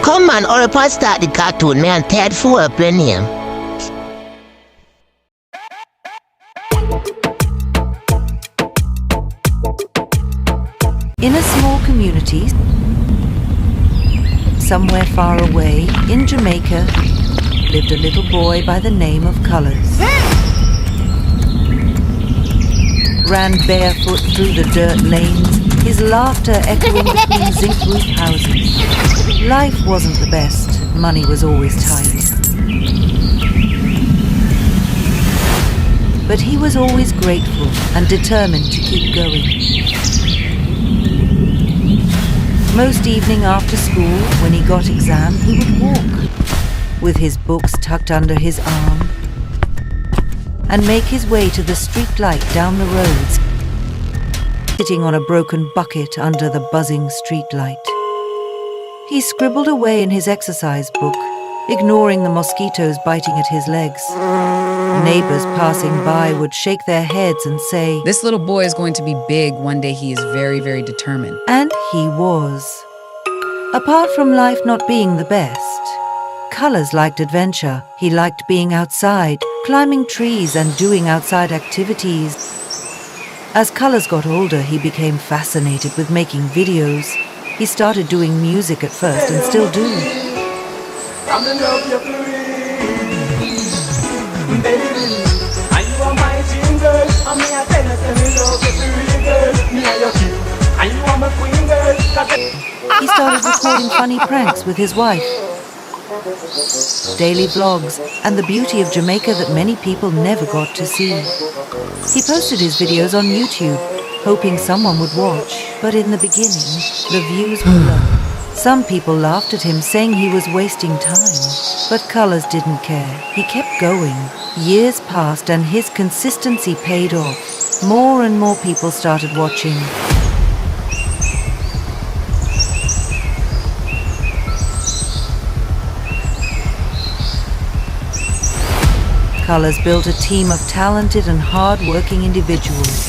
Come man, or if I start the cartoon, man, Ted for up in here. In a small community, somewhere far away, in Jamaica, lived a little boy by the name of Colaz. Ran barefoot through the dirt lanes, his laughter echoing between zinc-roof houses. Life wasn't the best, money was always tight. But he was always grateful and determined to keep going. Most evening after school, when he got exam, he would walk, with his books tucked under his arm, and make his way to the street light down the roads, sitting on a broken bucket under the buzzing street light. He scribbled away in his exercise book, ignoring the mosquitoes biting at his legs. Neighbors passing by would shake their heads and say, "This little boy is going to be big one day. He is very, very determined." And he was. Apart from life not being the best, Colaz liked adventure. He liked being outside, climbing trees and doing outside activities. As Colaz got older, he became fascinated with making videos. He started doing music at first and still do. He started recording funny pranks with his wife, daily vlogs, and the beauty of Jamaica that many people never got to see. He posted his videos on YouTube, hoping someone would watch, but in the beginning, the views were low. Some people laughed at him, saying he was wasting time, but Colaz didn't care. He kept going. Years passed and his consistency paid off. More and more people started watching. Colaz built a team of talented and hard-working individuals.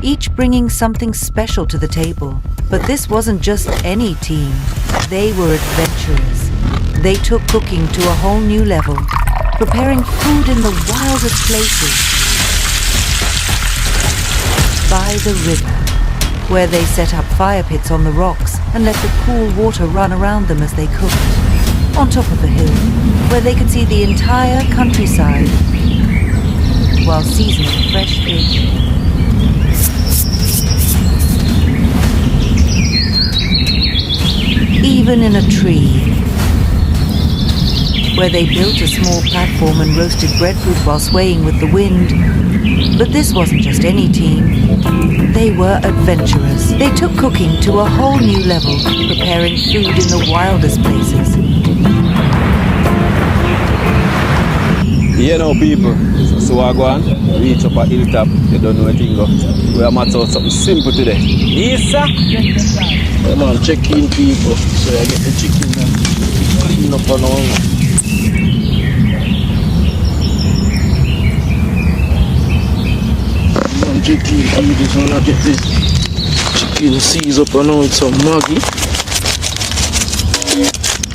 Each bringing something special to the table. But this wasn't just any team. They were adventurers. They took cooking to a whole new level, preparing food in the wildest places. By the river, where they set up fire pits on the rocks and let the cool water run around them as they cooked. On top of a hill, where they could see the entire countryside while seasoning fresh fish. Even in a tree, where they built a small platform and roasted breadfruit while swaying with the wind. But this wasn't just any team. They were adventurers. They took cooking to a whole new level, preparing food in the wildest places. You know, people, so I go on, reach up a hilltop, you don't know anything go. We are matter out something simple today. Yes, sir? Yeah, man, check in people, so I get the chicken and clean up and all. Man, check in people, so I get the chicken seasoned up and all with some Maggi.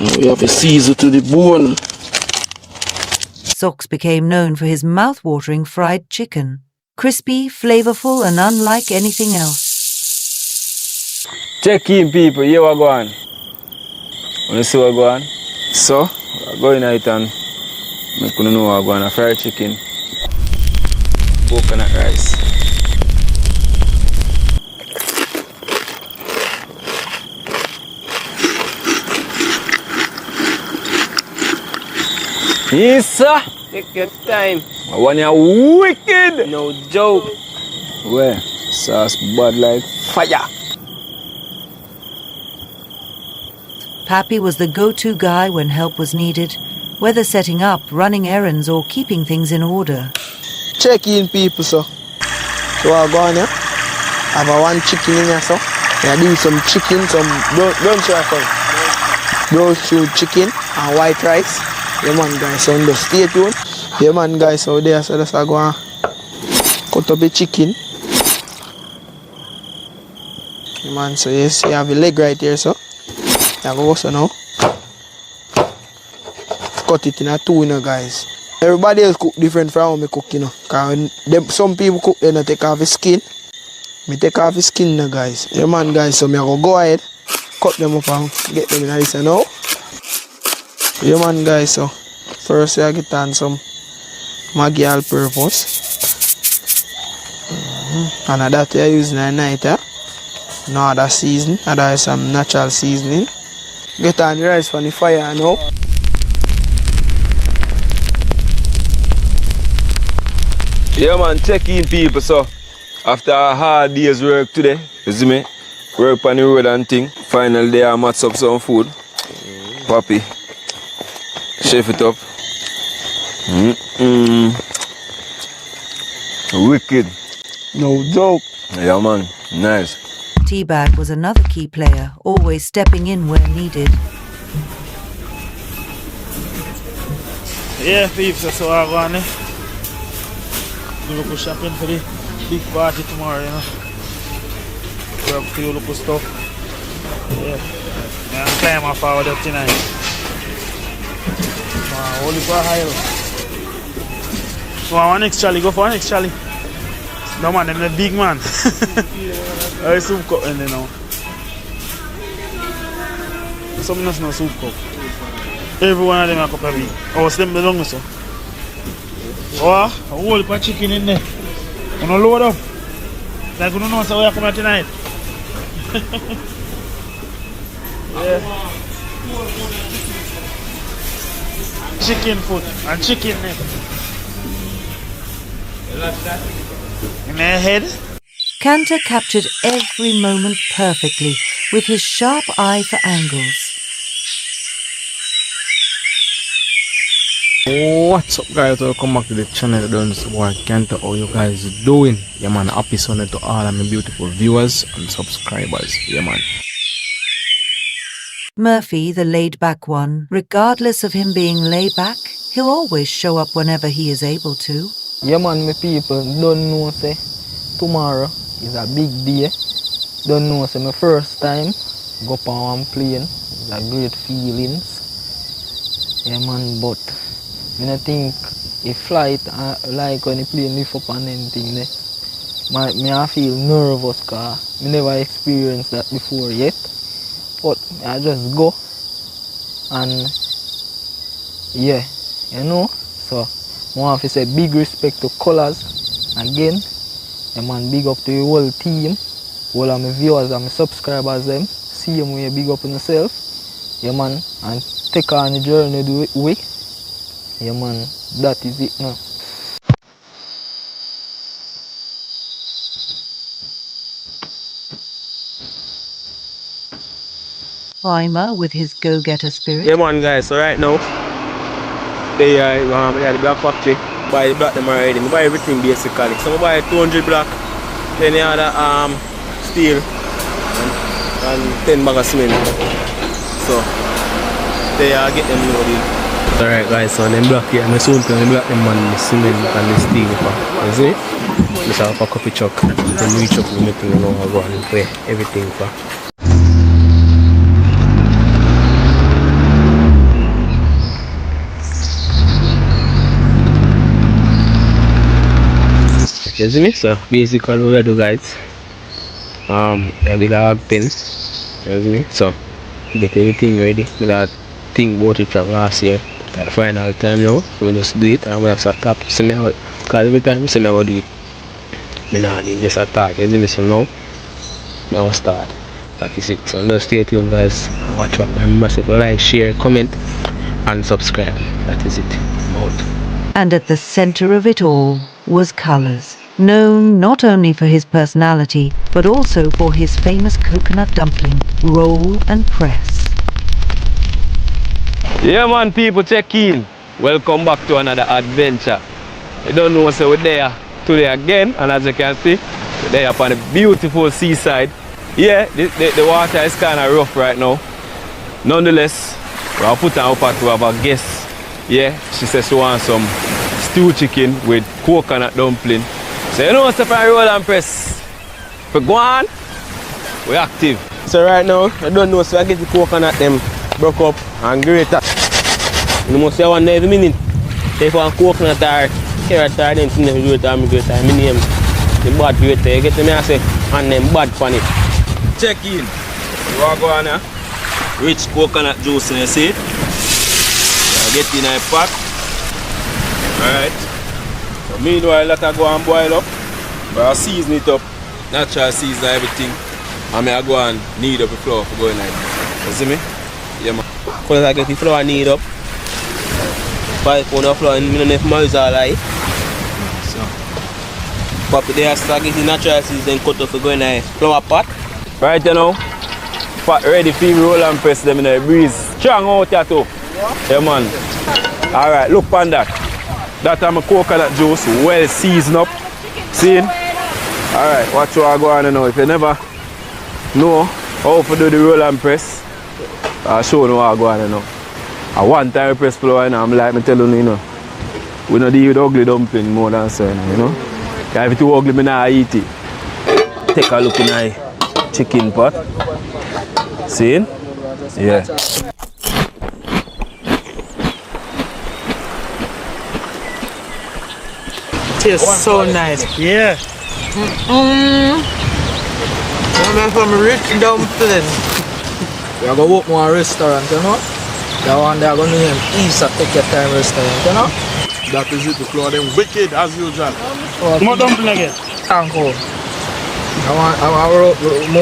And we have a season to the bone. Socks became known for his mouth-watering fried chicken. Crispy, flavorful, and unlike anything else. Check in, people, here we go on. Wanna see what go on? So, I go in it and make you know what go on. A fried chicken, coconut rice. Yes, sir. Take your time. I want you wicked. No joke. Where? Sauce bad like fire. Pappy was the go-to guy when help was needed, whether setting up, running errands, or keeping things in order. Check in people, so. So I go on here. I have one chicken in here, so. I do some chicken, don't try for brown stew chicken and white rice. Yeah man guys, so just stay tuned. Yeah man guys, out there, so let's go and cut up the chicken. Yeah, man, so you see, you have your leg right here, so. You go so now. Cut it in a two, you know, guys. Everybody else cook different from how me cook, you know. Cause some people cook, they don't take off the skin. Me take off the skin now, guys. Yeah, man, guys, so me go ahead, cut them up and get them in this, you know. Yeah, man, guys, so first I get on some Maggi all-purpose. And that I use in the night, no other season, other some natural seasoning. Get on the rice from the fire now. Yeah, man, check in, people. So, after a hard day's work today, you see me? Work on the road and thing. Final day, I match up some food. Papi, chef it up. Wicked. No joke. Yeah, man, nice. Teabag was another key player, always stepping in where needed. Yeah, peeps, that's how I go on. We look shopping for the big party tomorrow, you know. We have to look stuff. Yeah, I'm climb off our that tonight. Holy for high. So I want next Charlie, go for next Charlie. No man, them the big man. I soup cup in there now. Some not no soup cup. Every one of them a cup of big. Oh, slim the long so. Oh, a whole heap of chicken in there. You know load up. Like you don't know so we are coming tonight. Yeah. Chicken foot and chicken neck. In their head. Cantor captured every moment perfectly with his sharp eye for angles. What's up, guys? Welcome back to the channel. Don't support Cantor. How you guys doing? Yeah, man. Happy Sunday to all of my beautiful viewers and subscribers. Yeah, man. Murphy, the laid-back one, regardless of him being laid-back, he'll always show up whenever he is able to. Yeah, man, my people don't know, say, tomorrow is a big day. Don't know, say, my first time go up on one plane. It's a great feelings. Yeah, man, but I don't think a flight, like when the plane lift up and anything, I feel nervous because I never experienced that before yet. But I just go and yeah, you know. So I want to say big respect to Colaz again. Yeah, man, big up to the whole team, all of my viewers and my subscribers them. See them when you big up on yourself. Yeah, man, and take on the journey the way. Yeah, man, that is it now. Weimer with his go-getter spirit. Yeah, man, guys. So right now, they are the black factory. Buy the black them already. I buy everything basically. So I buy 200 black, then the other steel, and 10 bag of cement. So they get them loaded. Alright, guys. So them black here, I'm soon going to black them on the cement and the steel. You see? Just have a coffee truck. Then reach up and make them know how to go and play everything. You see me? So basically what we do, guys, yeah, we got a pen, you see me? So get everything ready. We got think about it from last year. At the final time now, so we just do it and we have to stop. See me out, because every time we see me how do it, we not need just attack, you see me? So now we start. That is it. So just stay tuned, guys, watch what. Remember to like, share, comment and subscribe. That is it. I'm out. And at the center of it all was Colaz, known not only for his personality, but also for his famous coconut dumpling, roll and press. Yeah, man, people, check in. Welcome back to another adventure. You don't know, so we're there today again, and as you can see, we're there up on the beautiful seaside. Yeah, the water is kind of rough right now. Nonetheless, we'll put her up to have a guest. Yeah, she says she wants some stew chicken with coconut dumpling. So you know what's the roll and press? For go on, We active. So right now, I don't know, so I get the coconut them broke up and greater. You must say one every minute. Take one coconut or carrot or them things you do it and greater. My name the bad greater. You get me I say and them bad for it. Check in. You are going here. Rich coconut juice, you see it? You get in a pot. Alright. So meanwhile let her go and boil up. But I season it up. Natural season everything. And I go and knead up the flour for going like. You see me? Yeah man. Because I get the flour knead up. 5 pounds of flour and I don't know if my is all right. So. But there I get the natural season cut off for going like flour pot. Right you know. Pot ready for roll and press them in the breeze. Strong out here too. Yeah man. Alright, look on that. That I'm a coconut juice, well seasoned up. See? Alright, watch what I go on now. If you never know how to do the roll and press, I'll show you what I go on now. I one time press flour and I'm like me tell you, we don't deal with ugly dumpling more than so, you know. If it's too ugly, I don't eat it. Take a look in my chicken pot. See? Yeah. Tastes so nice. Yeah. I'm from a rich dumpling. We're going to open one restaurant, you know? That one they're going to name East Take Your Time Restaurant, you know? That is it, the floor them wicked as usual. More dumpling again. Thank you.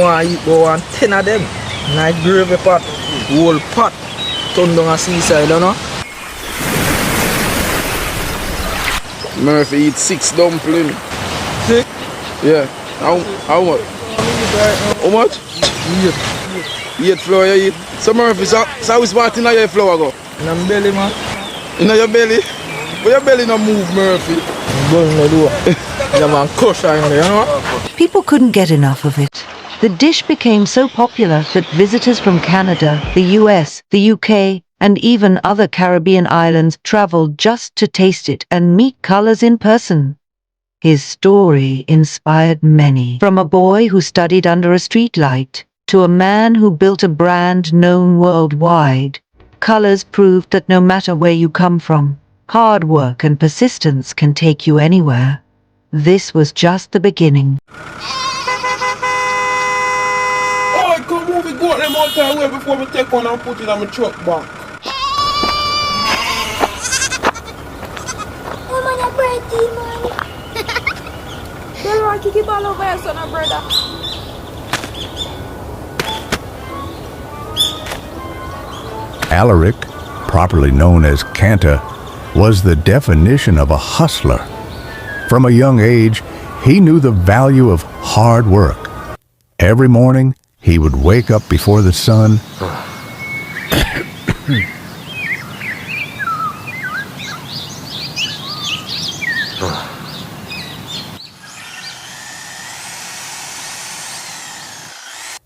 I eat about 10 of them. Nice gravy pot, whole pot. Turn down a seaside, you know? Murphy eat 6 dumplings. 6? Yeah. How much? How much? 8 flour you eat. So Murphy, so how smart in your flour go? In my belly, man. In your belly? But your belly no move, Murphy. Yeah, man, kosher in there, you know? People couldn't get enough of it. The dish became so popular that visitors from Canada, the US, the UK, and even other Caribbean islands traveled just to taste it and meet Colaz in person. His story inspired many, from a boy who studied under a streetlight to a man who built a brand known worldwide. Colaz proved that no matter where you come from, hard work and persistence can take you anywhere. This was just the beginning. Oh, come move it, go them all time away before we take one and put it on my truck back. Oh man, your birthday, man. Don't want to keep all over your son, brother. Alaric, properly known as Kanta, was the definition of a hustler. From a young age, he knew the value of hard work. Every morning, he would wake up before the sun,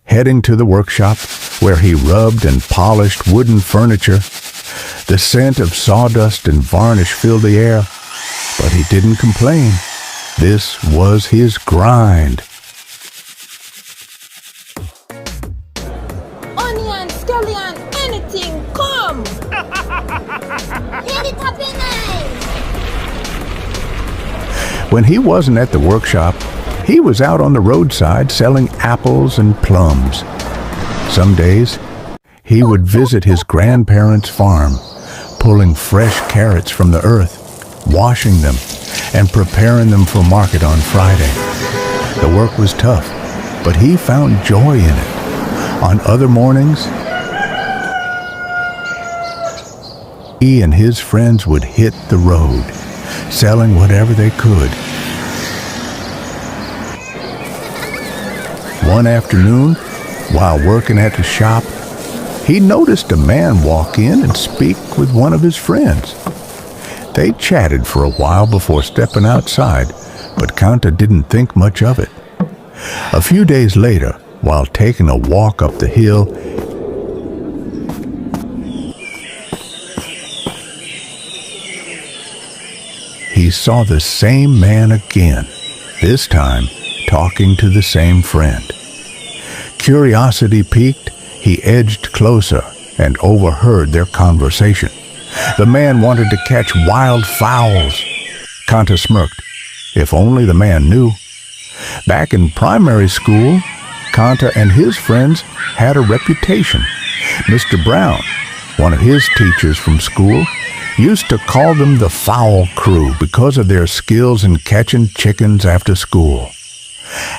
heading to the workshop where he rubbed and polished wooden furniture. The scent of sawdust and varnish filled the air, but he didn't complain. This was his grind. Onion, scallion, anything, come! Get it up in nice! When he wasn't at the workshop, he was out on the roadside selling apples and plums. Some days, he would visit his grandparents' farm, pulling fresh carrots from the earth, washing them, and preparing them for market on Friday. The work was tough, but he found joy in it. On other mornings, he and his friends would hit the road, selling whatever they could. One afternoon, while working at the shop, he noticed a man walk in and speak with one of his friends. They chatted for a while before stepping outside, but Kanta didn't think much of it. A few days later, while taking a walk up the hill, he saw the same man again, this time talking to the same friend. Curiosity piqued, he edged closer and overheard their conversation. The man wanted to catch wild fowls. Kanta smirked. If only the man knew. Back in primary school, Kanta and his friends had a reputation. Mr. Brown, one of his teachers from school, used to call them the Fowl Crew because of their skills in catching chickens after school.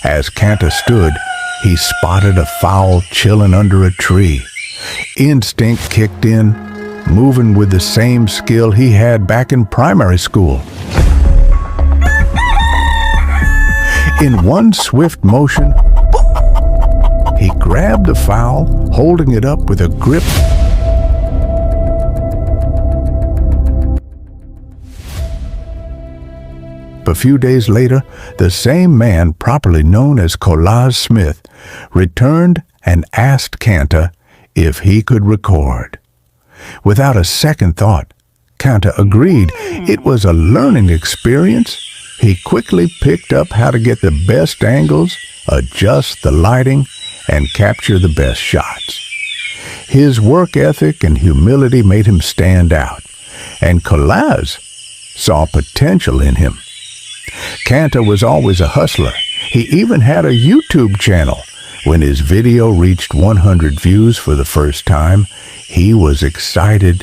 As Kanta stood, he spotted a fowl chilling under a tree. Instinct kicked in, moving with the same skill he had back in primary school. In one swift motion, he grabbed the fowl, holding it up with a grip. A few days later, the same man, properly known as Colaz Smith, returned and asked Kanta if he could record. Without a second thought, Kanta agreed. It was a learning experience. He quickly picked up how to get the best angles, adjust the lighting, and capture the best shots. His work ethic and humility made him stand out, and Colaz saw potential in him. Kanta was always a hustler. He even had a YouTube channel. When his video reached 100 views for the first time, he was excited,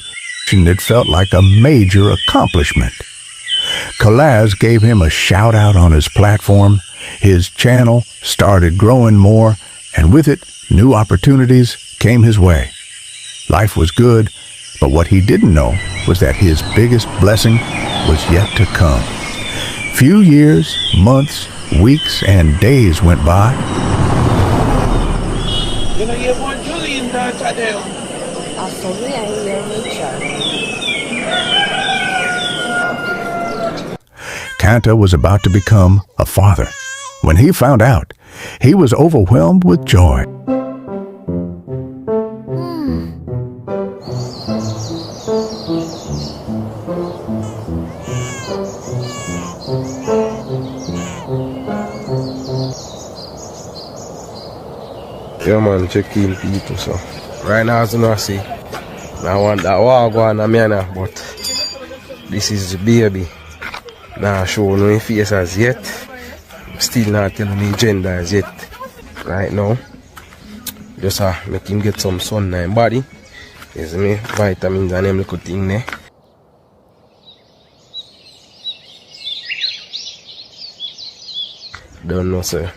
and it felt like a major accomplishment. Colaz gave him a shout-out on his platform. His channel started growing more, and with it, new opportunities came his way. Life was good, but what he didn't know was that his biggest blessing was yet to come. Few years, months, weeks, and days went by. You know, you want Julian dance at them. Kanta was about to become a father. When he found out, he was overwhelmed with joy. Yeah man, check in people, so right now as you know see, I want that war going on me now, but this is the baby. Nah show no face as yet. Still not telling me gender as yet. Right now. Just make him get some sun in his body. You see me? Vitamins and them little thing there. Don't know sir.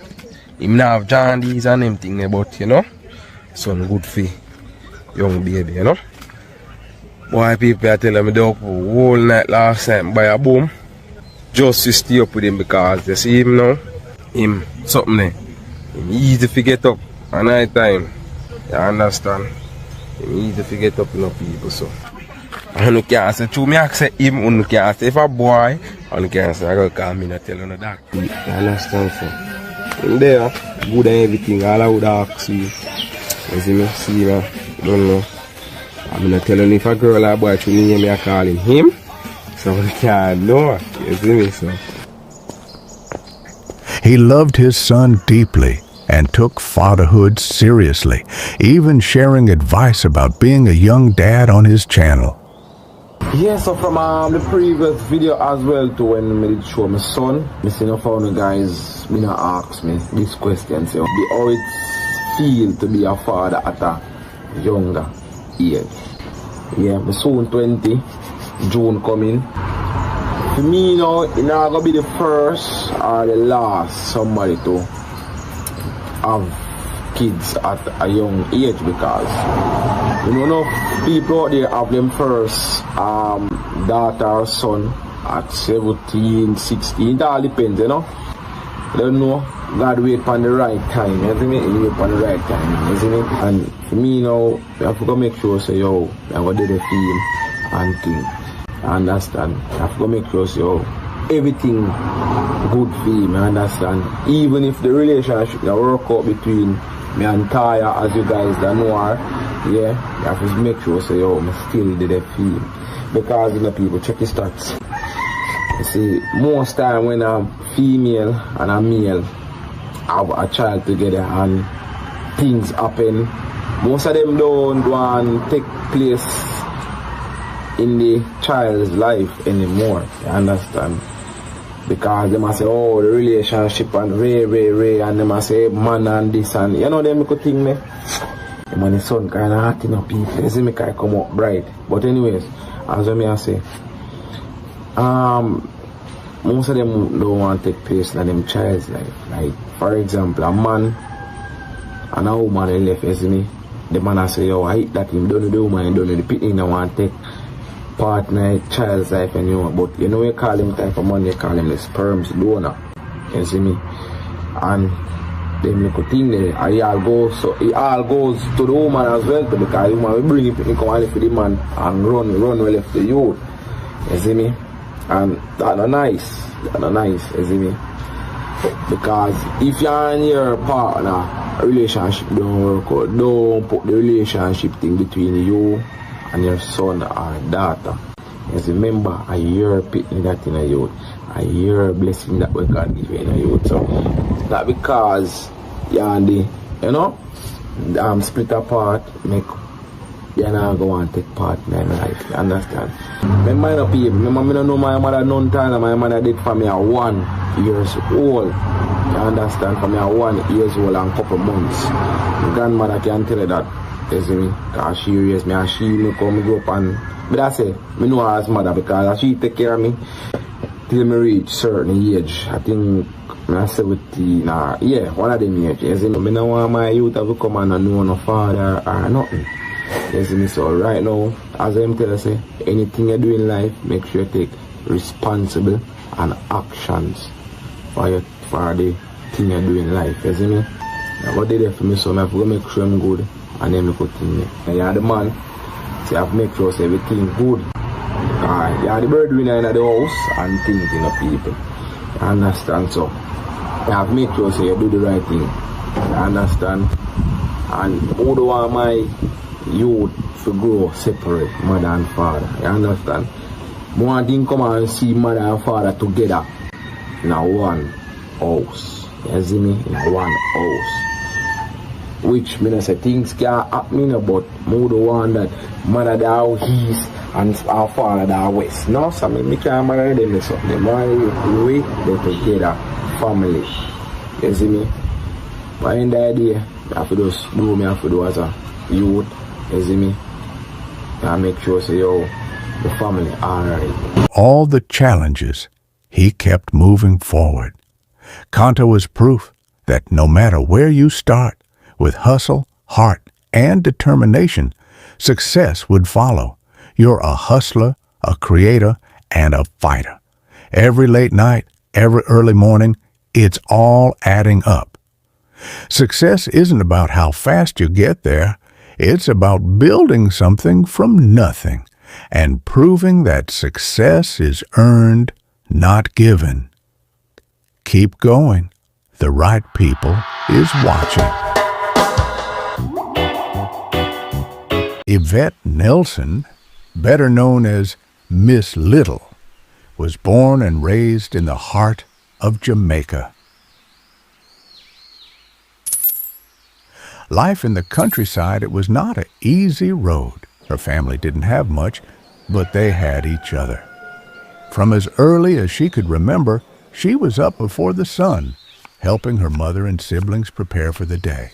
Him not have jaundice and them thing there, but you know, son good for young baby, you know. Boy people I tell me they up whole night last night by a boom. Just to stay up with him because you see him now, him something there. Him easy to get up at night time. You understand? Him easy to get up enough people so. And you can't say to me I say him, and you can't say if a boy, and you can't say I gotta call me and tell you that. You understand sir? In there, good and everything, all I would ask you. You see me? See me? Don't know. I'm not telling you if a girl or a boy should name me I call him. So we can't know. You see me? So. He loved his son deeply and took fatherhood seriously, even sharing advice about being a young dad on his channel. Yeah, so from the previous video as well to when I did show my son, I see no found guys, me not ask me this question, so how it feel to be a father at a younger age. Yeah, my son 20, June coming. For me now, it's not gonna be the first or the last somebody to have kids at a young age because you know people out there have them first daughter or son at 17, 16, it all depends, you know. I don't know, God wait for the right time, you see me? He wait for the right time, you see me? And for me now, I have to go make sure say yo, I'm gonna do the film and things. I understand. I have to make sure so everything good for him, I understand. Even if the relationship that work out between me and Kaya, as you guys that know her, yeah, you have to make sure so yo, I still did it for him. Because you know people check his stats. You see, most time when a female and a male have a child together and things happen. Most of them don't go and take place in the child's life anymore. You understand? Because they must say, oh, the relationship and Ray, and they must say man and this and you know them could think me. The man is son kind of acting up people. You see me kind of come up bright. But anyways, as I say, most of them don't want to take place in them child's life. Like for example, a man and a woman they left, you see me. The man I say, yo, I hate that him, don't do the woman, don't do the picking, I want to take part in a child's life and you know, but you know you call him type of man, you call him the sperms donor. You see me? And them little thing there, it all goes to the woman as well too, because the woman will bring it come and live for the man and run well left the youth. You see me? And that's not nice. That's not nice, you see me? Because if you're in your partner, a relationship don't work out, don't put the relationship thing between you and your son or daughter. Because remember, a year picking that in a youth, a year blessing that we God give you in a youth. So not because you're on the, you know, split apart, make you're not going to take part in my life. You understand? Remember, no people, remember, I don't know my mother none time, my mother did for me at 1 year old. You understand? For me at 1 year old and couple months. My grandmother can tell you that. You see me? Because she raised me and she me come grow up and but I say, I know her as mother because she take care of me till me reach certain age. I think I'm 17 or yeah, one of them age. You see me? I don't want my youth to come and know no father or nothing. You see me? So right now, as I'm telling you, say, anything you do in life, make sure you take responsible and actions for the thing you do in life. You see me? I got there for me, so I have to make sure I'm good and then I put in there. And you're the man, so you have to make sure so everything good. You're the breadwinner in the house and thinking of people. You understand? So you have to make sure so you do the right thing. You understand? And who do want my youth to grow separate, mother and father? You understand? One thing come and see mother and father together in a one house. You see me? In a one house. Which means say things can happen, but more the one that mother down east and our father down west. No, so me can't marry them so they marry way they together family. You see me? But in the idea, I have to just do me have to do as a youth. You see me? I make sure say yo, the family alright. All the challenges, he kept moving forward. Kanto was proof that no matter where you start, with hustle, heart, and determination, success would follow. You're a hustler, a creator, and a fighter. Every late night, every early morning, it's all adding up. Success isn't about how fast you get there. It's about building something from nothing and proving that success is earned, not given. Keep going. The right people is watching. Yvette Nelson, better known as Miss Little, was born and raised in the heart of Jamaica. Life in the countryside, it was not an easy road. Her family didn't have much, but they had each other. From as early as she could remember, she was up before the sun, helping her mother and siblings prepare for the day.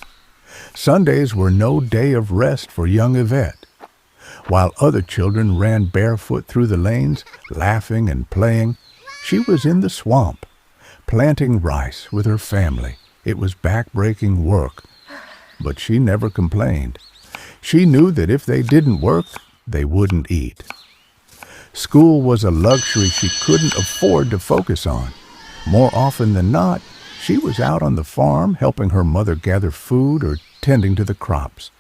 Sundays were no day of rest for young Yvette. While other children ran barefoot through the lanes, laughing and playing, she was in the swamp, planting rice with her family. It was back-breaking work, but she never complained. She knew that if they didn't work, they wouldn't eat. School was a luxury she couldn't afford to focus on. More often than not, she was out on the farm helping her mother gather food or tending to the crops.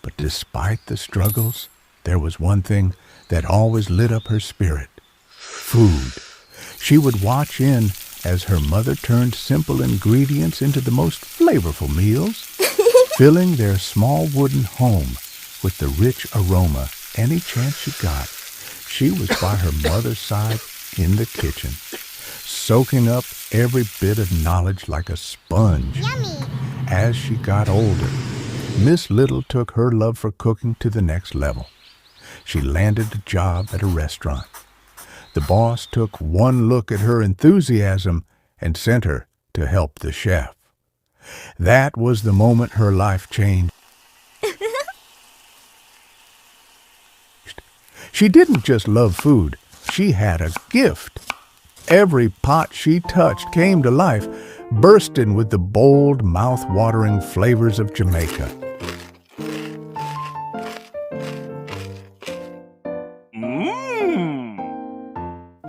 But despite the struggles, there was one thing that always lit up her spirit: food. She would watch in as her mother turned simple ingredients into the most flavorful meals, filling their small wooden home with the rich aroma. Any chance she got, she was by her mother's side in the kitchen. soaking up every bit of knowledge like a sponge. Yummy. As she got older, Miss Little took her love for cooking to the next level. She landed a job at a restaurant. The boss took one look at her enthusiasm and sent her to help the chef. That was the moment her life changed. She didn't just love food, she had a gift. Every pot she touched came to life, bursting with the bold, mouth-watering flavors of Jamaica.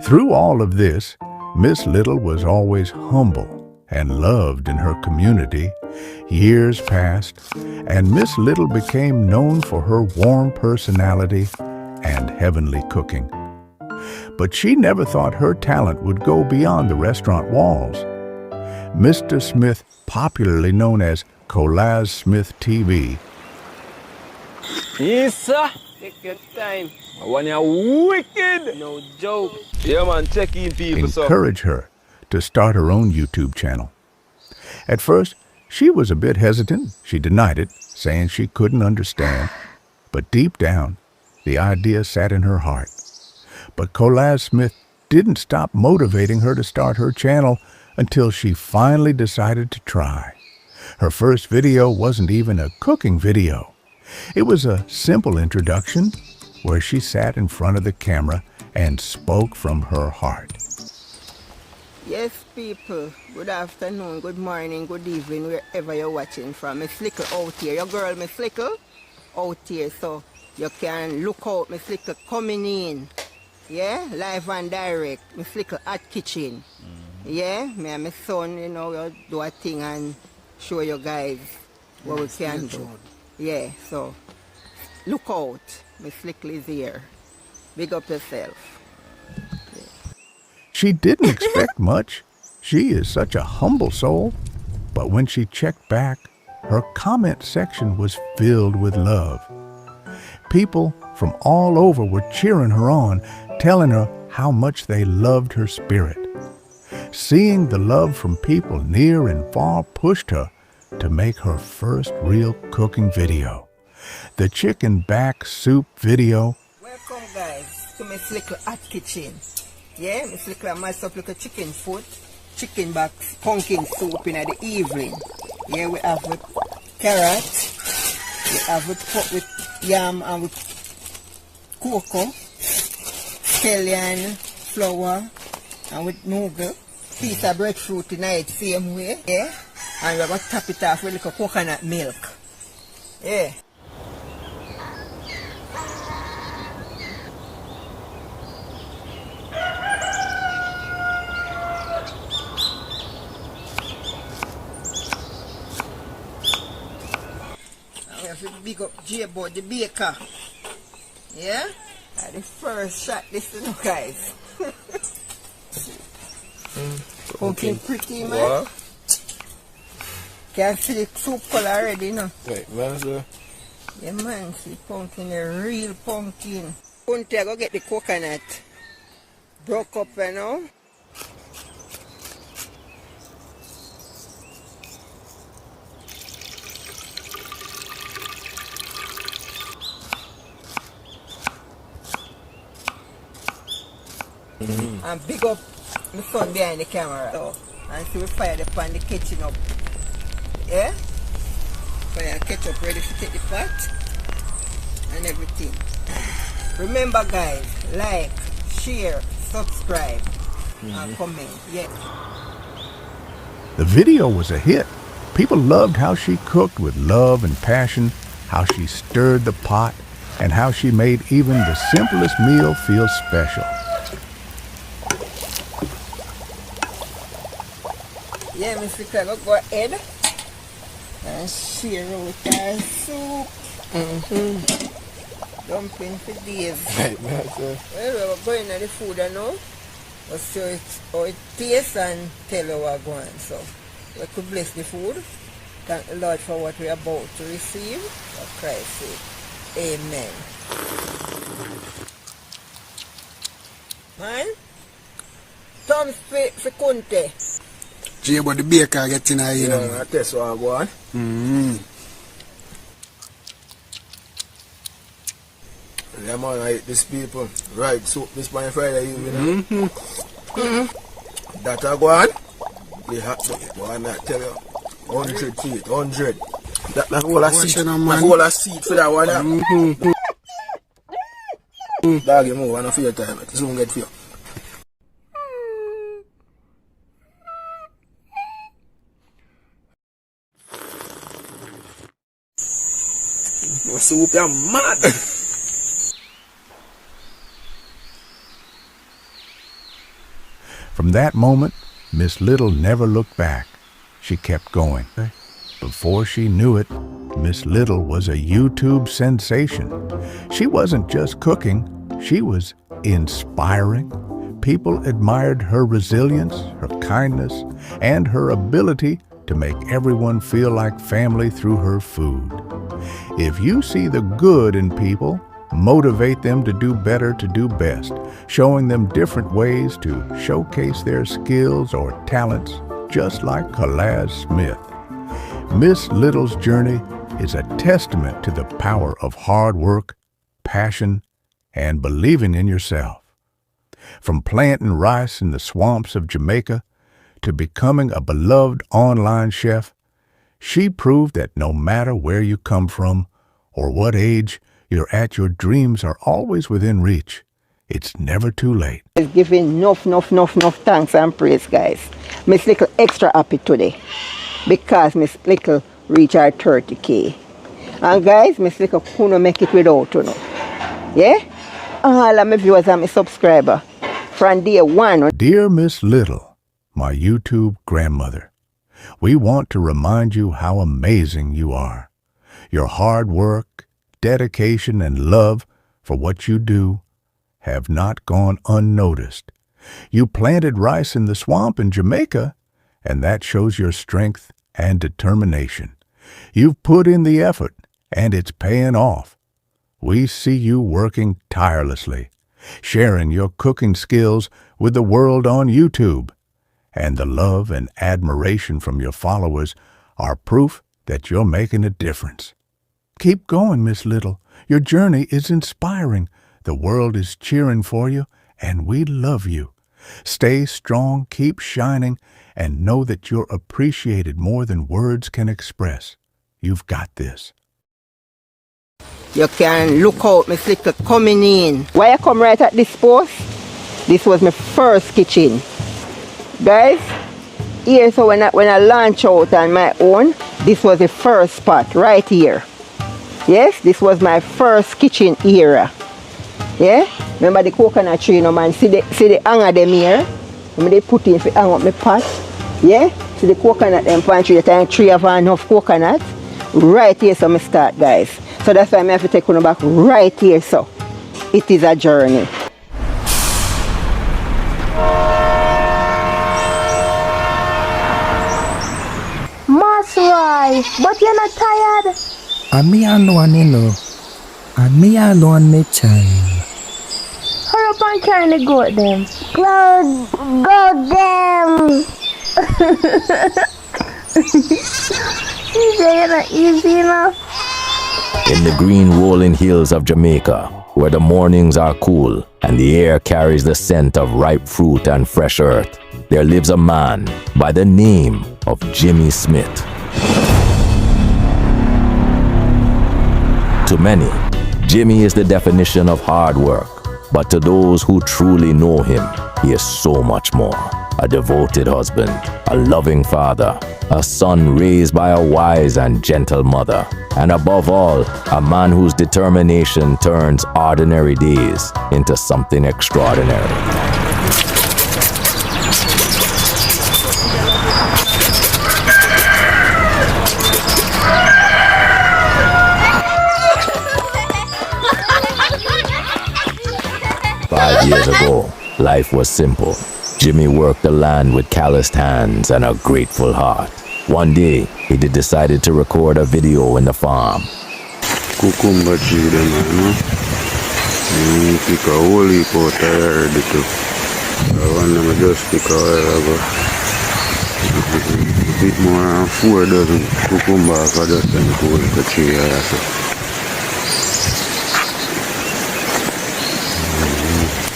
Through all of this, Miss Little was always humble and loved in her community. Years passed, and Miss Little became known for her warm personality and heavenly cooking. But she never thought her talent would go beyond the restaurant walls. Mr. Smith, popularly known as Colaz Smith TV, Yes, sir. Take your time. I want you wicked. No joke. Yeah, man, check in people, sir. encouraged her to start her own YouTube channel. At first, she was a bit hesitant. She denied it, saying she couldn't understand. But deep down, the idea sat in her heart. But Colaz Smith didn't stop motivating her to start her channel until she finally decided to try. Her first video wasn't even a cooking video. It was a simple introduction where she sat in front of the camera and spoke from her heart. Yes, people. Good afternoon, good morning, good evening, wherever you're watching from. Miss Little out here. Your girl, Miss Little, out here. So you can look out Miss Little coming in. Yeah, live and direct. Miss Little at kitchen. Yeah, me and my son, you know, we'll do a thing and show you guys what we can do. Yeah, so look out. Miss Little is here. Big up yourself. She didn't expect much. She is such a humble soul. But when she checked back, her comment section was filled with love. People from all over were cheering her on, telling her how much they loved her spirit. Seeing the love from people near and far pushed her to make her first real cooking video. The chicken back soup video. Welcome guys to Miss Little at kitchen. Yeah, Miss Little I mash up little chicken foot, chicken back, pumpkin soup in the evening. Yeah, we have with carrot, we have with yam and with cocoa, scallion, flour, and with nougat, piece of breadfruit tonight, same way. Yeah, and we're going to top it off with little coconut milk. Yeah. Big up J about the baker. Yeah? The first shot this you know, guys. Pumpkin pretty man. What? Can see the soup color already, no? Right, man, sir. Yeah man, see pumpkin, a real pumpkin. Country, I go get the coconut. Broke up, you know? And big up my son behind the camera. So, and see we fire the pan, the kitchen up. Yeah? Fire ketchup ready to take the pot and everything. Remember guys, like, share, subscribe, and comment. Yeah. The video was a hit. People loved how she cooked with love and passion, how she stirred the pot, and how she made even the simplest meal feel special. Yeah, Mr. Craig, go ahead and share with our soup. Dumpling for days. Right, man, sir. Well, we're going to the food now. We'll show it how it tastes and tell you what going. So, we could bless the food. Thank the Lord for what we're about to receive. For Christ's sake. Amen. Man, some for Kunte. Jay, but the baker get in here, Yeah, that's what I want. Yeah, man, I hate these people. Right, so this my Friday evening. That I go on. They have to eat, boy, I tell you. 100 feet, 100. That whole a seat. That whole a seat for that one. Dog, you move, I don't feel time. It soon get feel. Soup, you're mad. From that moment, Miss Little never looked back. She kept going. Before she knew it, Miss Little was a YouTube sensation. She wasn't just cooking, she was inspiring. People admired her resilience, her kindness, and her ability to make everyone feel like family through her food. If you see the good in people, motivate them to do better, to do best, showing them different ways to showcase their skills or talents, just like Colaz Smith. Miss Little's journey is a testament to the power of hard work, passion, and believing in yourself. From planting rice in the swamps of Jamaica to becoming a beloved online chef, she proved that no matter where you come from or what age you're at, your dreams are always within reach. It's never too late. It's giving enough thanks and praise, guys. Miss Little extra happy today because Miss Little reached her 30K. And guys, Miss Little couldn't make it without you know. Yeah? All of my viewers and my subscribers from day one. Dear Miss Little, my YouTube grandmother, we want to remind you how amazing you are. Your hard work, dedication, and love for what you do have not gone unnoticed. You planted rice in the swamp in Jamaica, and that shows your strength and determination. You've put in the effort, and it's paying off. We see you working tirelessly, sharing your cooking skills with the world on YouTube, and the love and admiration from your followers are proof that you're making a difference. Keep going, Miss Little. Your journey is inspiring. The world is cheering for you, and we love you. Stay strong, keep shining, and know that you're appreciated more than words can express. You've got this. You can look out, Miss Little coming in. Why I come right at this post? This was my first kitchen. Guys, here so when I launch out on my own, this was the first spot right here. Yes, this was my first kitchen era. Yeah? Remember the coconut tree, you know, man? See the hanger them here? Remember they put in for hang up my pot? Yeah? See the coconut them pantry, that time tree have enough coconut. Right here, so I start, guys. So that's why I have to take one back right here, so. It is a journey. Mas why? But you're not tired? And me alone, you know. And me alone, me child. Hurry up and carry the goat them. Goat them. You're not easy enough. In the green rolling hills of Jamaica, where the mornings are cool and the air carries the scent of ripe fruit and fresh earth, there lives a man by the name of Jimmy Smith. To many, Jimmy is the definition of hard work, but to those who truly know him, he is so much more. A devoted husband, a loving father, a son raised by a wise and gentle mother, and above all, a man whose determination turns ordinary days into something extraordinary. Years ago, life was simple. Jimmy worked the land with calloused hands and a grateful heart. One day, he decided to record a video in the farm. Cucumber tree, pick a whole heap out there. One of them I just pick a while ago. A bit more than 4 dozen cucumbers I just send to the tree.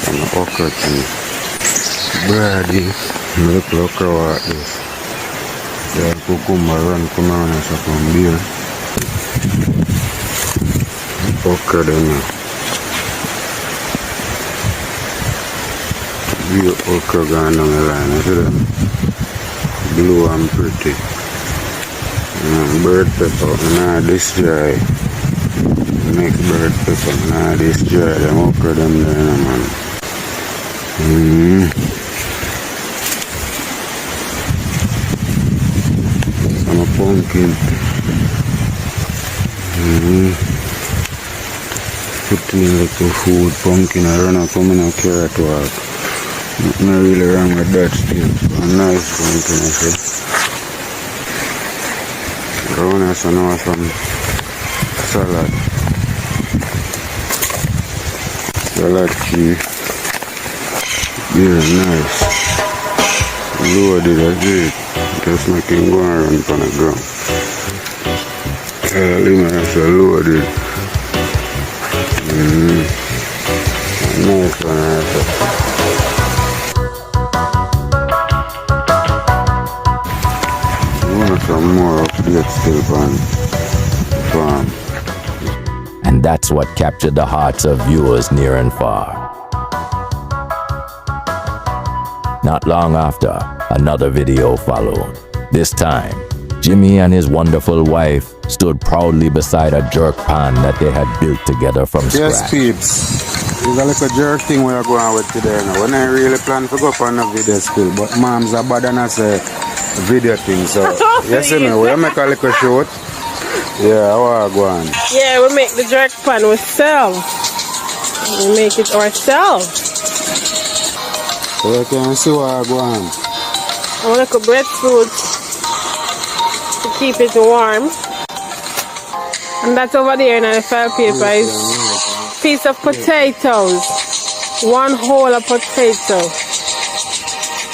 And the okra tree. Brady, look okra like this. The cucumber run come on and suck on beer. Okra then. Real okra gone down the line, you see them? Blue and pretty. Bird pepper, nah destroy. Make bird pepper, nah destroy them okra them there, man. Some pumpkin. Put in little food, pumpkin, I run and come in a carrot walk. Not really wrong with that still. A nice pumpkin, I say. I want some salad. Salad cheese. Yeah, nice. Loaded as it. Just make him go and run on the ground. It's loaded. Nice one, I say. Some more updates still on the farm. And that's what captured the hearts of viewers near and far. Not long after, another video followed. This time, Jimmy and his wonderful wife stood proudly beside a jerk pan that they had built together from scratch. Yes, peeps. There's a little jerk thing we are going with today now. We don't really plan to go on a video still, but mom's are bad and I say video thing, so yes, you know, we make a little short. Yeah, how are go on? Yeah, we make the jerk pan ourselves. We make it ourselves. So you can see what I go on. I want to breadfruit to keep it warm. And that's over there in the file paper is a piece of potatoes. One whole of potato.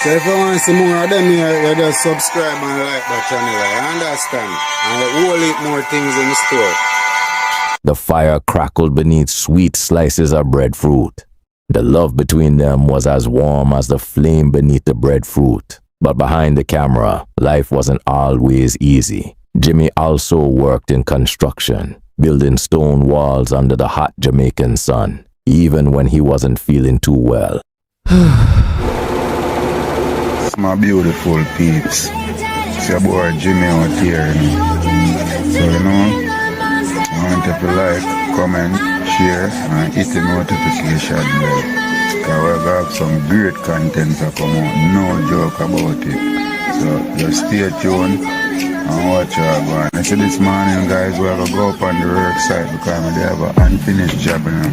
So if you want to see more of them here, you just subscribe and like that channel, I understand. And a whole heap more things in the store. The fire crackled beneath sweet slices of breadfruit. The love between them was as warm as the flame beneath the breadfruit. But behind the camera, life wasn't always easy. Jimmy also worked in construction, building stone walls under the hot Jamaican sun, even when he wasn't feeling too well. My beautiful peeps. It's your boy Jimmy out here. So you know, I want you to like, comment, share and hit the notification bell. Because we have some great content to come out, no joke about it. So just stay tuned and watch our going. I said this morning guys we have to go up on the work site because they have an unfinished job now.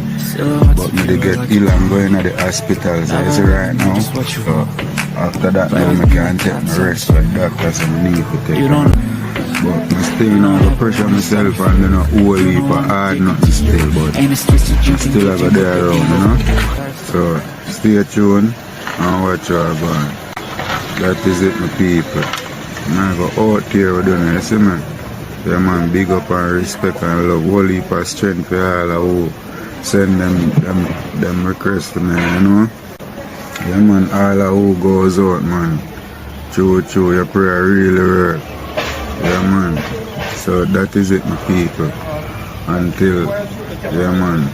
But they get ill and going to the hospitals right now. So after that now I can take my rest like doctors and need to take but I'm still on the pressure myself and then a whole heap of hard nothing still, but I still have a day around, you know. So stay tuned and watch our going. That is it, my people. I go out here with them, you see me? Yeah man, big up and respect and love. Whole heap of strength for all who send them requests to me, you know? Yeah man, all who goes out, man. True, your prayer really work. Yeah man. So that is it, my people. Until, yeah man.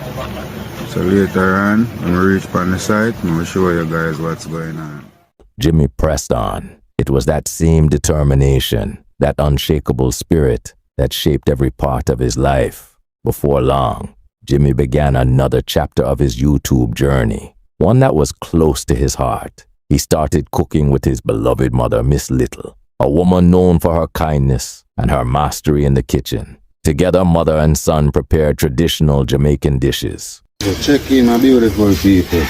So later on, when we reach on the site, I'll show you guys what's going on. Jimmy pressed on. It was that same determination, that unshakable spirit that shaped every part of his life. Before long, Jimmy began another chapter of his YouTube journey, one that was close to his heart. He started cooking with his beloved mother, Miss Little, a woman known for her kindness and her mastery in the kitchen. Together, mother and son prepared traditional Jamaican dishes. So check in, my beautiful people.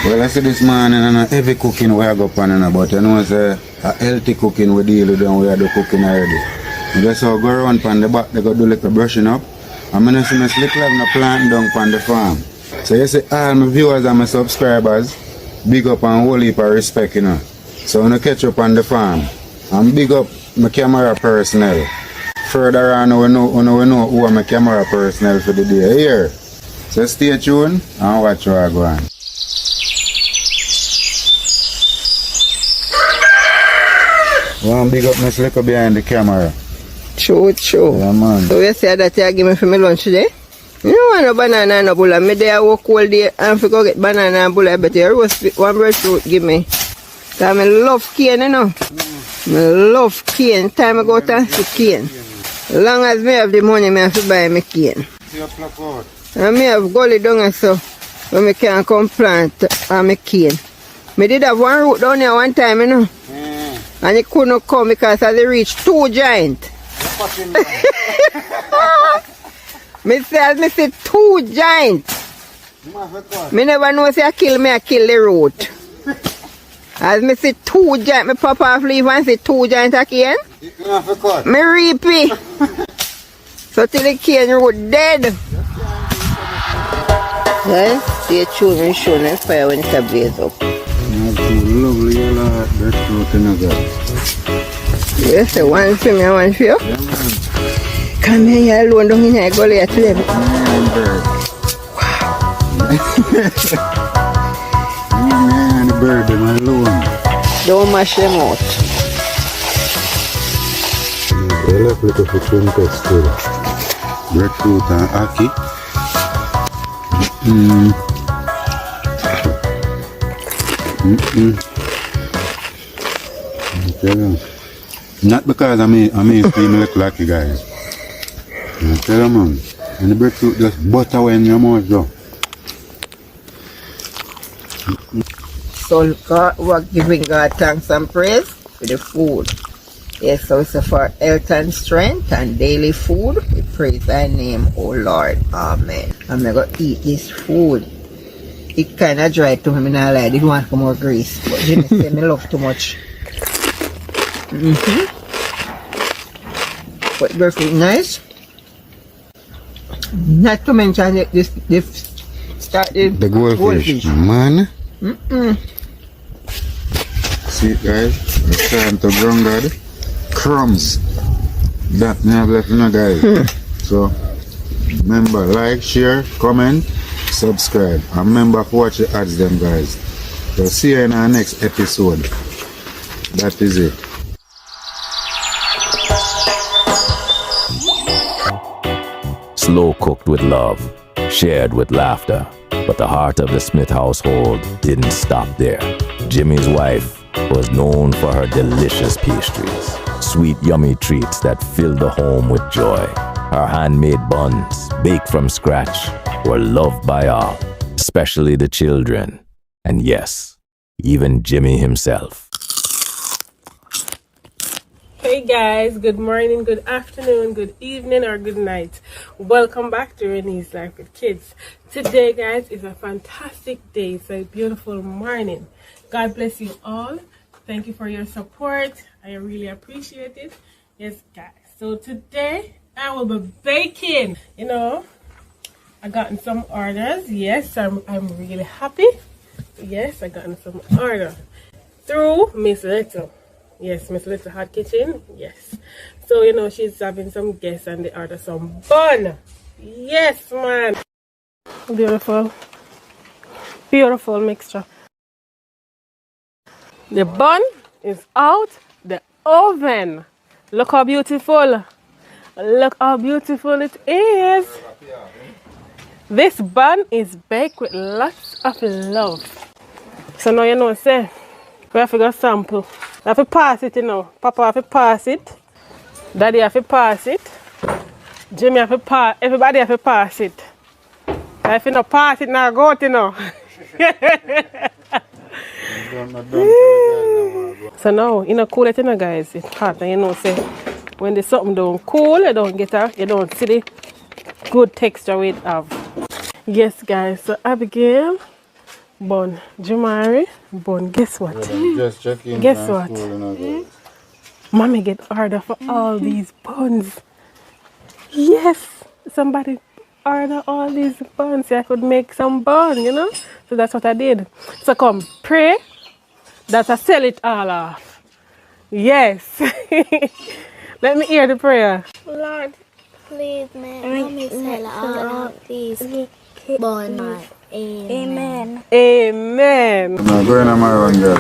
Well, I see this morning and a heavy cooking we have up on, but you know, say a healthy cooking we deal with and we are the cooking already. And just so go around on the back, they go do like a brushing up. I'm going to see my slick love and plant down on the farm. So you see all my viewers and my subscribers, big up and whole heap of respect, you know. So when I catch up on the farm, and big up my camera personnel. Further on, we know who are my camera personnel for the day here. So stay tuned and watch how I go on. One big up my slicker behind the camera. True. Yeah, man. So you say that you give me for my lunch today? You don't want no banana and no bulla. Me there work all day and if go get banana and bulla, but you roast one breadfruit give me. Cause I love cane, you know. I love cane. Time I go to cane. As long as me have the money, I have to buy me cane. And me have gully down so when I can come plant and me cane. Me did have one root down here one time, you know. And it couldn't come because I reached 2 giants. Me say 2 giants. Me never know say I kill the root. As me see 2 giants, me pop off leave and see 2 giants again. Me reap it. So till the cane root dead. Well, stay tuned and show the fire when it blaze up. Lovely, you know, that's fruit in the Yes, the one for me and one for you. Yeah, man. Come here alone down in here, go there to them. And the bird, them alone. Don't mash them out. I love little for test too. Breadfruit and ackee. Not because I mean feel me look like you guys. I tell you, man. And the breadfruit just butter when your mouth go. So God, we're giving God thanks and praise for the food. Yes, so it's for health and strength and daily food. We praise thy name, O Lord. Amen. I'm going to eat this food. It kind of dry to me, I like. It want more grease. But Jimmy say me love too much. But breadfruit nice. Not to mention this started the goldfish. Man. See guys, it's time to ground God. Crumbs. That never left no guys. So remember, like, share, comment, subscribe. And remember to watch the ads them guys. So see you in our next episode. That is it. Slow cooked with love, shared with laughter. But the heart of the Smith household didn't stop there. Jimmy's wife was known for her delicious pastries, sweet yummy treats that filled the home with joy. Her handmade buns, baked from scratch, were loved by all, especially the children. And yes, even Jimmy himself. Hey guys, good morning, good afternoon, good evening, or good night. Welcome back to Renee's Life with Kids. Today, guys, is a fantastic day. It's a beautiful morning. God bless you all. Thank you for your support. I really appreciate it. Yes, guys. So today, I will be baking. You know, I gotten some orders. Yes, I'm really happy. Yes, I gotten some orders through Miss Little. Yes, Miss Little Hot Kitchen. Yes. So, you know, she's having some guests and they order some bun. Yes, man. Beautiful. Beautiful mixture. The bun is out the oven. Look how beautiful. Look how beautiful it is. This bun is baked with lots of love. So now you know, say, we have to go sample. I have to pass it, you know. Papa have to pass it. Daddy have to pass it. Jimmy have to pass. Everybody have to pass it. If you don't pass it, now go out, you know. So now, you know, cool it, you know, guys. It's hot, and you know, say, when the something don't cool, you don't get her, you don't see the good texture we have. Yes, guys. So Abigail, bun, Jamari, bun. Guess what? Just check in. Guess what? Mommy get order for all these buns. Yes, somebody order all these buns. So I could make some bun, you know. So that's what I did. So come, pray that I sell it all off. Yes. Let me hear the prayer. Lord, please make me sell all of these bananas. Amen. Amen. I'm going on my own, girl.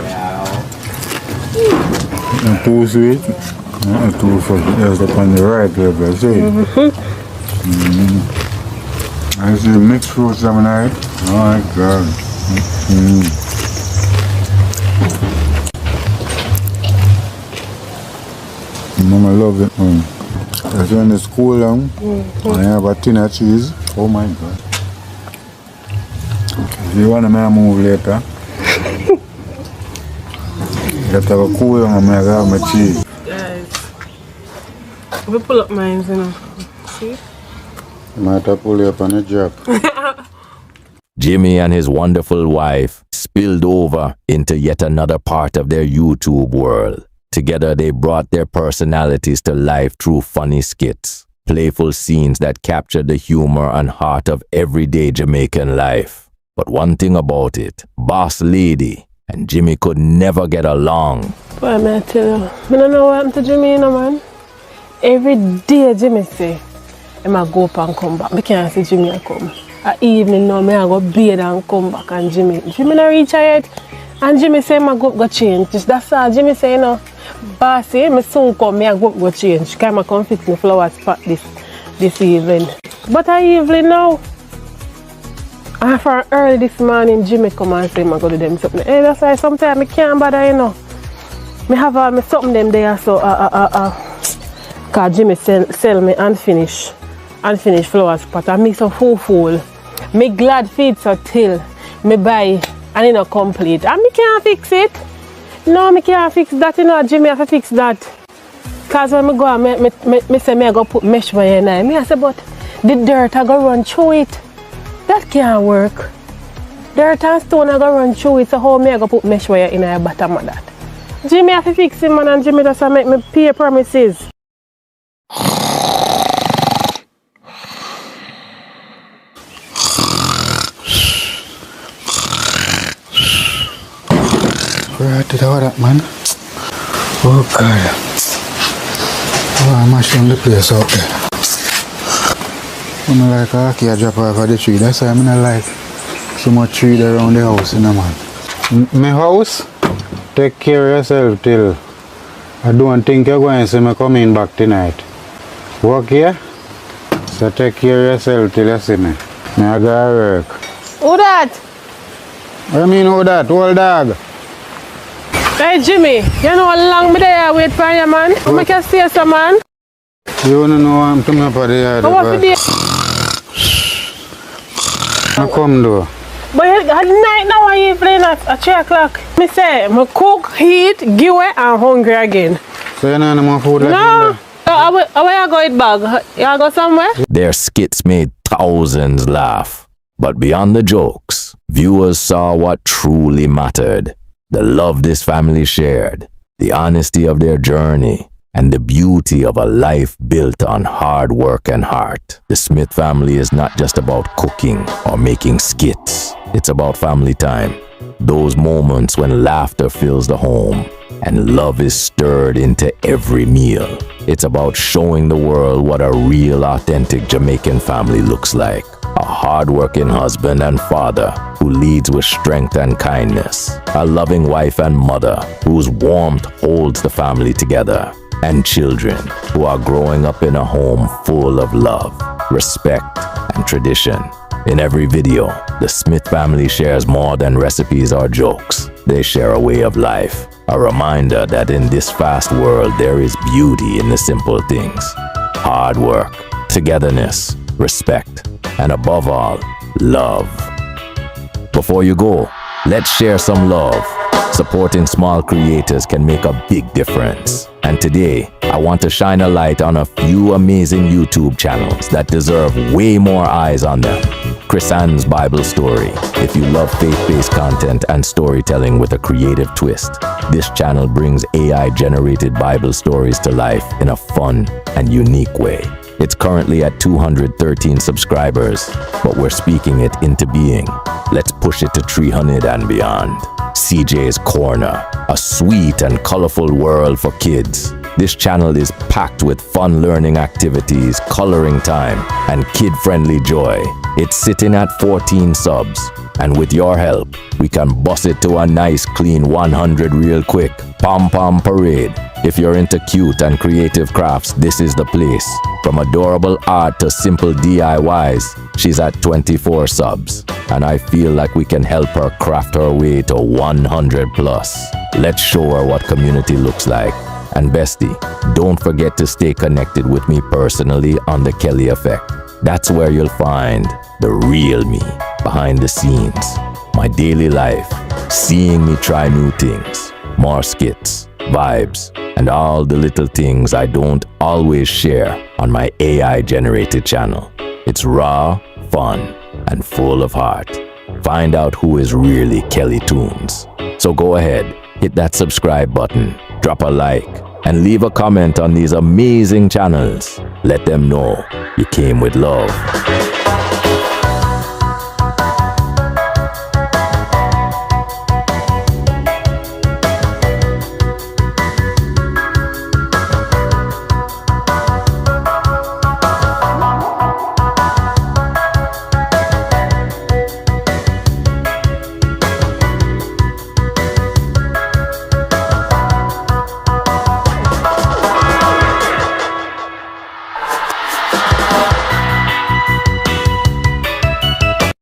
Not too sweet, not too fucking. Just up on the right level, see? I see mixed fruits on night. Oh my God. Mama love it, man. That's when it's cool down. I have a tin of cheese. Oh my God. If you want to move later, you have to have a cool down and I have my cheese. Guys, we pull up mines, you know. See? You might have to pull you up on a jack. Jimmy and his wonderful wife spilled over into yet another part of their YouTube world. Together they brought their personalities to life through funny skits, playful scenes that captured the humor and heart of everyday Jamaican life. But one thing about it, Boss Lady and Jimmy could never get along. Boy, may I tell you, I don't know what happened to Jimmy, you know, man. Every day Jimmy say, I might go up and come back. I can't see Jimmy come. At evening now, I go bathe and come back and Jimmy not reach yet. And Jimmy say, I go change. That's all Jimmy say, you know. Bossy, I soon come, I go change. Because I come fix my flower spot this evening. But I evening now. And for early this morning, Jimmy come and say, I go to them something. Hey, that's why sometimes I can't bother, you know. I have all my something them there, so because Jimmy sell me unfinished flower spot. And me so full. Me glad feed so till me buy and it not complete. And me can't fix it. No, me can't fix that, you know, Jimmy have to fix that. Because when me go, me say I go put mesh wire in it. I say, but the dirt I go run through it. That can't work. Dirt and stone I go run through it, so how me I go put mesh wire in the bottom of that? Jimmy have to fix it, man, and Jimmy just make me pay promises. Right to that, man. Oh God. Oh, I'm mashing the place out there. I'm like a key drop off of the tree. That's why I'm not like so much tree around the house, you know, man. My house, take care of yourself till I don't think you're going to see me coming back tonight. Work here, so take care of yourself till you see me. I gotta work. Who that? What do you mean who that? Old dog. Hey Jimmy, you know how long me there wait for you, man? How much can stay some, man? You don't know I'm coming up at the yard. How much day? I come though. But at night now I evening at 3 o'clock. Me say, me cook, heat, give away and hungry again. So you know no more food like no. Where you go eat bag? You go somewhere? Their skits made thousands laugh. But beyond the jokes, viewers saw what truly mattered. The love this family shared, the honesty of their journey, and the beauty of a life built on hard work and heart. The Smith family is not just about cooking or making skits. It's about family time. Those moments when laughter fills the home and love is stirred into every meal. It's about showing the world what a real, authentic Jamaican family looks like. A hard-working husband and father who leads with strength and kindness. A loving wife and mother whose warmth holds the family together. And children who are growing up in a home full of love, respect, and tradition. In every video, the Smith family shares more than recipes or jokes. They share a way of life. A reminder that in this fast world, there is beauty in the simple things. Hard work, togetherness, respect, and above all, love. Before you go, let's share some love. Supporting small creators can make a big difference. And today, I want to shine a light on a few amazing YouTube channels that deserve way more eyes on them. Chris Ann's Bible Story. If you love faith-based content and storytelling with a creative twist, this channel brings AI-generated Bible stories to life in a fun and unique way. It's currently at 213 subscribers, but we're speaking it into being. Let's push it to 300 and beyond. CJ's Corner, a sweet and colorful world for kids. This channel is packed with fun learning activities, coloring time, and kid-friendly joy. It's sitting at 14 subs, and with your help, we can bust it to a nice clean 100 real quick. Pom Pom Parade. If you're into cute and creative crafts, this is the place. From adorable art to simple DIYs, she's at 24 subs, and I feel like we can help her craft her way to 100 plus. Let's show her what community looks like. And bestie, don't forget to stay connected with me personally on The Kelly Effect. That's where you'll find the real me behind the scenes, my daily life, seeing me try new things, more skits, vibes, and all the little things I don't always share on my AI-generated channel. It's raw, fun, and full of heart. Find out who is really Kelly Toons. So go ahead, hit that subscribe button, drop a like, and leave a comment on these amazing channels. Let them know you came with love.